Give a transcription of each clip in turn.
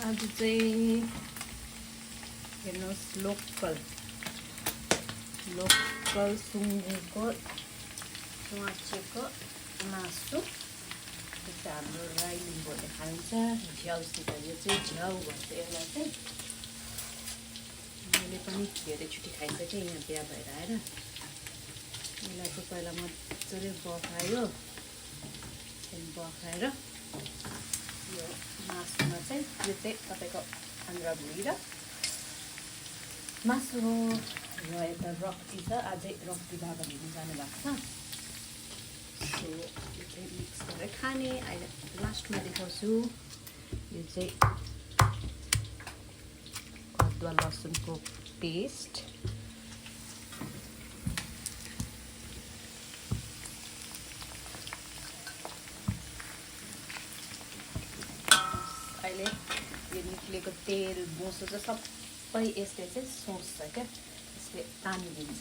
आज चाहिँ हेर्नुहोस् लोकल सुँगुरको च्वाचेको मासु हाम्रो राई लिम्बूहरूले खान्छ झ्याउसित। यो चाहिँ झ्याउ भन्छ यसलाई चाहिँ। मैले पनि धेरैचोटि खाइसकेँ यहाँ बिहा भएर आएर। यसलाई चाहिँ पहिला मजाले बफायो, त्यहाँदेखि बफाएर यो मासुमा चाहिँ यो चाहिँ तपाईँको आन्द्रा भुँडी र मासु र यता रक्ती छ। अझै रक्ती बाबा लिनु जानुभएको छ। सो यो चाहिँ मिक्स गरेर खाने। अहिले लास्टमा देखाउँछु। यो चाहिँ अदुवा लसुनको पेस्ट, अहिले यो निक्लेको तेल बोसो चाहिँ सबै यसले चाहिँ सोच्छ क्या, यसले तानिदिन्छ।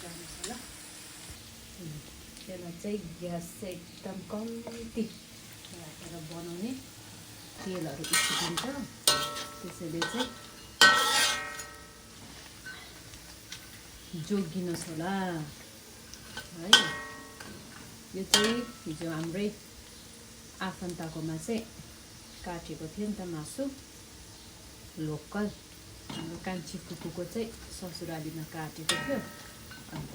जानुहोस् ल। त्यसलाई चाहिँ ग्यास चाहिँ एकदम कम्ती राखेर बनाउने। तेलहरू उछिन्छ, त्यसैले चाहिँ जोगिनुहोस् होला है। यो चाहिँ हिजो हाम्रै आफन्तकोमा चाहिँ काटेको थियो नि त मासु, लोकल हाम्रो कान्छी फुपूको चाहिँ ससुरालीमा काटेको थियो। अन्त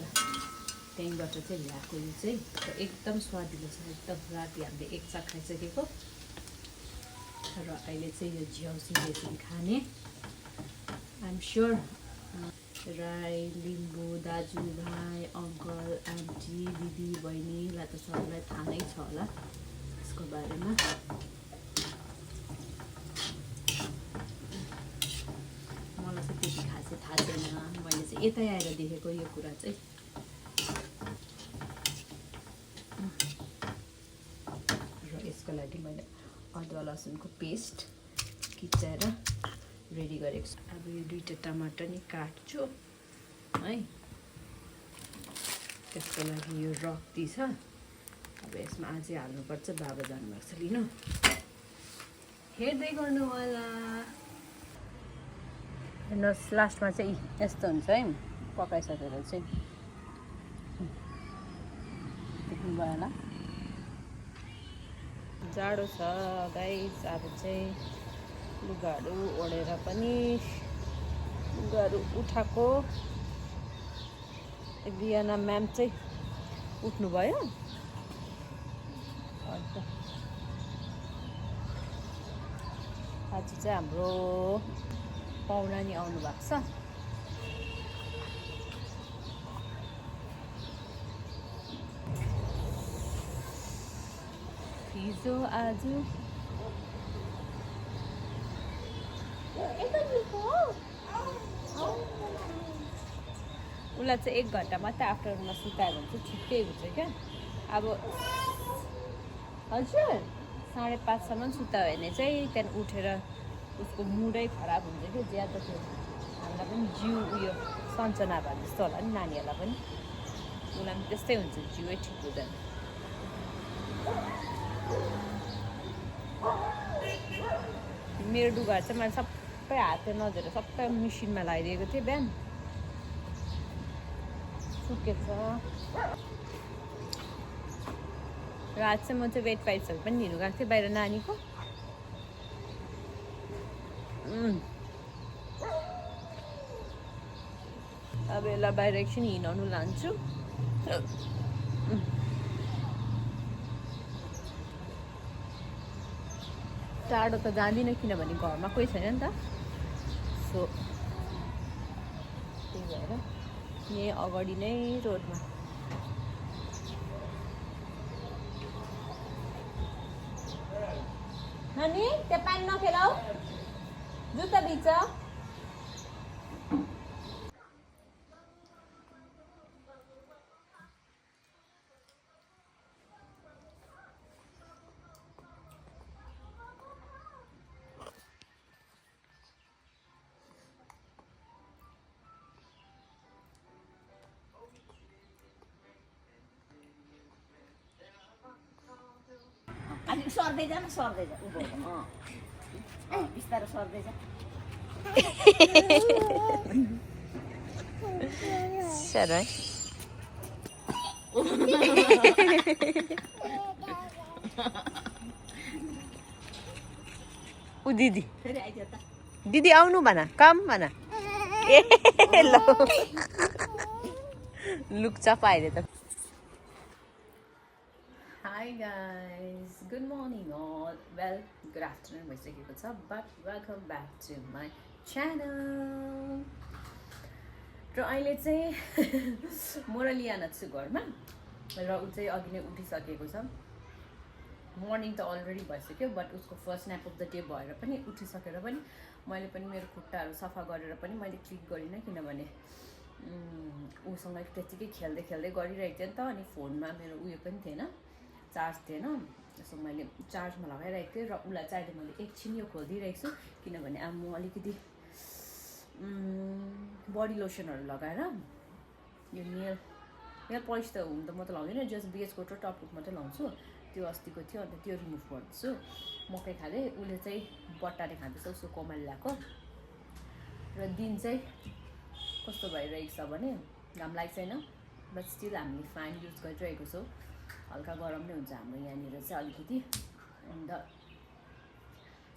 त्यहीँबाट चाहिँ ल्याएको यो चाहिँ एकदम स्वादिलो छ। एकदम राति हामीले एक साथ खाइसकेको र अहिले चाहिँ यो झ्याउसी रेसिपी खाने। आइएम स्योर राई लिम्बू दाजुभाइ अङ्कल आन्टी दिदी बहिनीलाई त सबैलाई थाहा नै छ होला यसको बारेमा। मलाई चाहिँ त्यति खासै थाहा छैन, मैले चाहिँ यतै आएर देखेको यो कुरा चाहिँ। र यसको लागि मैले अदुवा लसुनको पेस्ट किचाएर रेडी गरेको छु। अब यो दुईवटा टमाटर नि काट्छु है। त्यसको लागि यो रक्ती छ, अब यसमा अझै हाल्नुपर्छ। बाबा जानुभएको छ लिनु। हेर्दै गर्नु होला। हेर्नुहोस् लास्टमा चाहिँ यस्तो हुन्छ है पकाइसकेर चाहिँ। देख्नुभयो होला। जाडो छ गाइस। अब चाहिँ लुगाहरू ओढेर पनि लुगाहरू उठाएको। बिहान म्याम चाहिँ उठ्नुभयो। अन्त आज चाहिँ हाम्रो पाहुना नि आउनु भएको छ। हिजो आज उसलाई चाहिँ 1 घन्टा मात्रै आफ्टरनुनमा सुतायो भने चाहिँ ठिकै हुन्छ क्या। अब हजुर 5:30सम्म सुतायो भने चाहिँ त्यहाँदेखि उठेर उसको मुडै खराब हुन्छ कि ज्यादा थियो। हामीलाई पनि जिउ उयो सन्चना भए जस्तो होला नि, नानीहरूलाई पनि। उसलाई पनि त्यस्तै हुन्छ, जिउै ठिक हुँदैन। मेरो लुगाहरू चाहिँ मैले सबै हातले नधोएर सबै मेसिनमा लगाइदिएको थिएँ बिहान। सुकेछ। र आज चाहिँ म चाहिँ वेट वाइप्सहरू पनि लिनु गएको थिएँ बाहिर नानीको। अब यसलाई बाहिर एकछिन हिँडाउनु लान्छु। टाढो त जाँदिनँ किनभने घरमा कोही छैन नि त। सो त्यही भएर यहीँ अगाडि नै रोडमा। नानी त्यहाँ पानी नखेलाऊ, जुत्ता भिज्छ। सर्दै जा न सर्दै जा उँभो बिस्तारो सर्दै जा सर है ऊ दिदी फेरि आइदियो त दिदी आउनु भन कम भन ए ल लुक्छ पाइले त hi guys good morning all well good afternoon भइसकेको छ but welcome back to my channel र अहिले चाहिँ म र लियाना छु घरमा र ऊ चाहिँ अघि नै उठिसकेको छ मर्निङ त अलरेडी भइसक्यो बट उसको first nap of the day भएर पनि उठिसकेर पनि मैले पनि मेरो खुट्टाहरू सफा गरेर पनि मैले क्लिक गरिनँ किनभने उसँग त्यत्तिकै खेल्दै खेल्दै गरिरहेको थिएँ नि त अनि फोनमा मेरो उयो पनि थिएन चार्ज थिएन सो मैले चार्जमा लगाइरहेको थिएँ र उसलाई चाहिँ अहिले मैले एकछिन यो खोलिदिइरहेको छु किनभने अब म अलिकति बडी लोसनहरू लगाएर यो नेल पलिस त हुन त म त लाउँदिनँ जस्ट बेसको र टप लुक मात्रै लाउँछु त्यो अस्तिको थियो अन्त त्यो रिमुभ गर्दैछु मकै खाँदै उसले चाहिँ बट्टाले खाँदैछ उसको कोमल ल्याएको र दिन चाहिँ कस्तो भइरहेको छ भने घाम लागेको छैन बट स्टिल हामीले फ्यान युज गरिरहेको छौँ हल्का गरम नै हुन्छ हाम्रो यहाँनिर चाहिँ अलिकति अन्त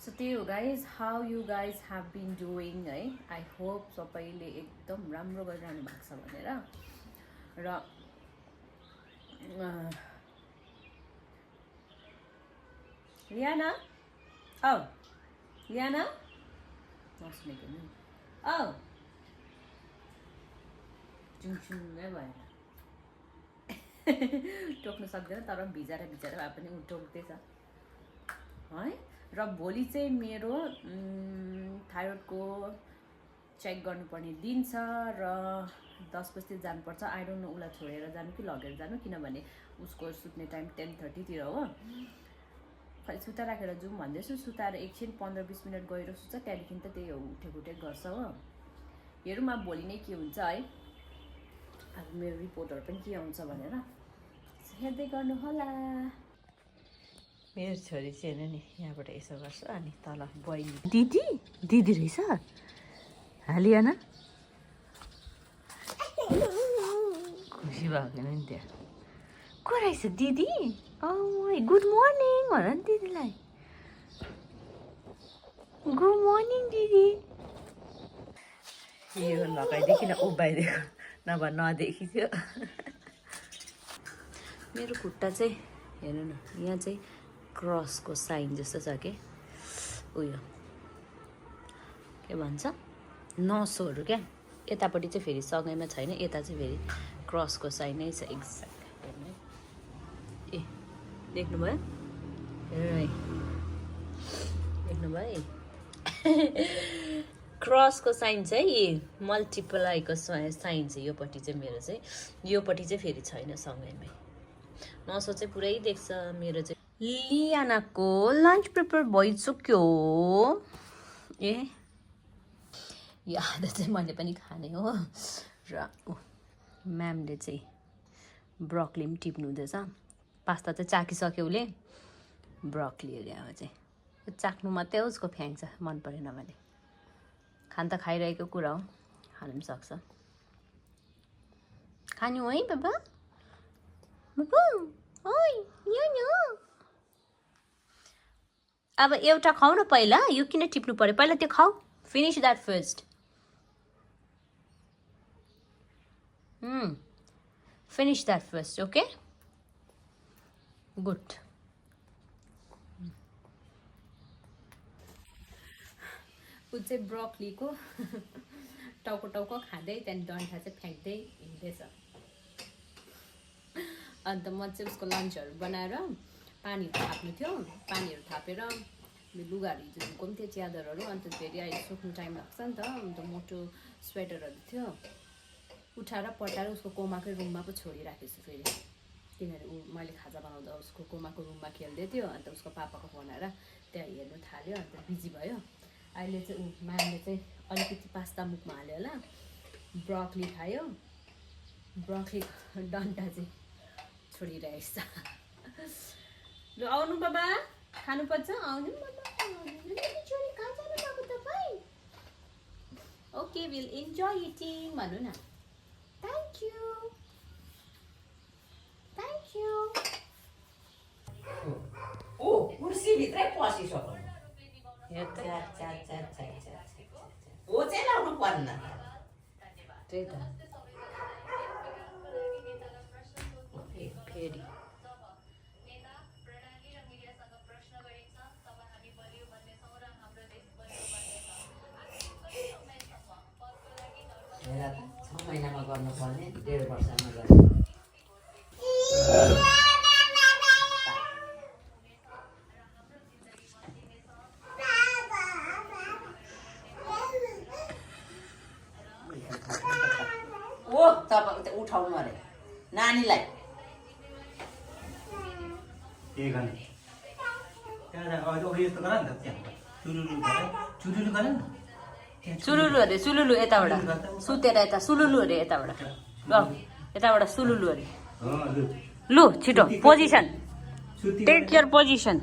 सो त्यही हो guys how you guys have been doing है आई होप सबैले एकदम राम्रो गरिरहनु भएको छ भनेर र लियाना औ लियाना नसुनेको नि औ चुङचुङै भएर टोक्नु सक्दैन तर भिजाएर भए पनि ऊ टोक्दैछ है र भोलि चाहिँ मेरो थाइरोइडको चेक गर्नुपर्ने दिन छ र 10 बजीतिर जानुपर्छ आई डोन्ट नो उसलाई छोडेर जानु कि लगेर जानु किनभने उसको सुत्ने टाइम 10:30 तिर हो खै सुता राखेर जाउँ भन्दैछु सुताएर एकछिन 15-20 मिनट गएर सुत्छ त्यहाँदेखि त त्यही हो उठेक गर्छ हो हेरौँ अब भोलि नै के हुन्छ है अब मेरो रिपोर्टहरू पनि के आउँछ भनेर हेर्दै गर्नु होला मेरो छोरी चाहिँ हेर्नु नि यहाँबाट यसो गर्छ अनि तल बहिनी दिदी रहेछ हालियाना खुसी भएको नि त्यहाँ को रहेछ दिदी गुड मर्निङ भन नि दिदीलाई गुड मर्निङ दिदी यो लगाइदिएकिन उभाइदिएको नभए नदेखि थियो मेरो खुट्टा चाहिँ हेर्नु न यहाँ चाहिँ क्रसको साइन जस्तो छ कि उयो के भन्छ नसोहरू क्या यतापट्टि चाहिँ फेरि सँगैमा छैन यता चाहिँ फेरि क्रसको साइन नै छ एक्ज्याक्ट हेर्नु ए देख्नुभयो देख्नुभयो क्रसको साइन चाहिँ मल्टिप्लाईको साइन चाहिँ योपट्टि चाहिँ मेरो चाहिँ योपट्टि चाहिँ फेरि छैन सँगैमै नसो चाहिँ पुरै देख्छ मेरो चाहिँ लियानाको लन्च प्रिपेयर भइसक्यो ए यो आधा चाहिँ मैले पनि खाने हो र म्यामले चाहिँ ब्रोकली पनि टिप्नु हुँदैछ पास्ता चाहिँ चाकिसक्यो उसले ब्रोकली ल्याएको चाहिँ चाख्नु मात्रै हो उसको फ्याङ छ मन परेन भने खान त खाइरहेको कुरा हो खानु पनि सक्छ खानु है बाबा बाबा ओइ यहाँ अब एउटा खाऊ न पहिला यो किन टिप्नु पर्यो पहिला त्यो खाऊ finish that first finish that first okay good ऊ चाहिँ ब्रोकलीको टाउको खाँदै त्यहाँदेखि डन्ठा चाहिँ फ्याँक्दै हिँड्दैछ अन्त म चाहिँ उसको लन्चहरू बनाएर पानीहरू थाप्नु थियो पानीहरू थापेर लुगाहरू हिजो धुएको पनि थियो च्यादरहरू अन्त फेरि अहिले सुक्नु टाइम लाग्छ नि त अन्त मोटो स्वेटरहरू थियो उठाएर पटाएर उसको कोमाकै रुममा पो छोडिराखेको छु फेरि किनभने ऊ मैले खाजा बनाउँदा उसको कोमाको रुममा खेल्दै थियो अन्त उसको पापाको फोन आएर त्यहाँ हेर्नु थाल्यो अन्त बिजी भयो अहिले चाहिँ ऊ म्यामले चाहिँ अलिकति पास्ता मुखमा हाल्यो होला ब्रोकली खायो ब्रोकली डन्ठा चाहिँ छोडिरहेछ ल आउनु बाबा खानुपर्छ आउनु छोरी कहाँ जानु भएको तपाईँ ओके विल इन्जोय इटिङ भन्नु न थ्याङ्क यू ओ कुर्सीभित्रै पसिसक्यो हो चाहिँ लाउनु पर्ने त्यही त फेरि हेर त 6 महिनामा गर्नुपर्ने 1.5 वर्षमा गर्नु ओ तपाईँ उठाउनु अरे नानीलाई के गर्ने त्यहाँ अघि यस्तो गर नि त त्यहाँ चुलुलु गर नि सुलुलु अरे सुलुलु यताबाट सुतेर यता सुलुलु अरे यताबाट ल यताबाट सुलुलु अरे लु छिटो पोजिसन टेक योर पोजिसन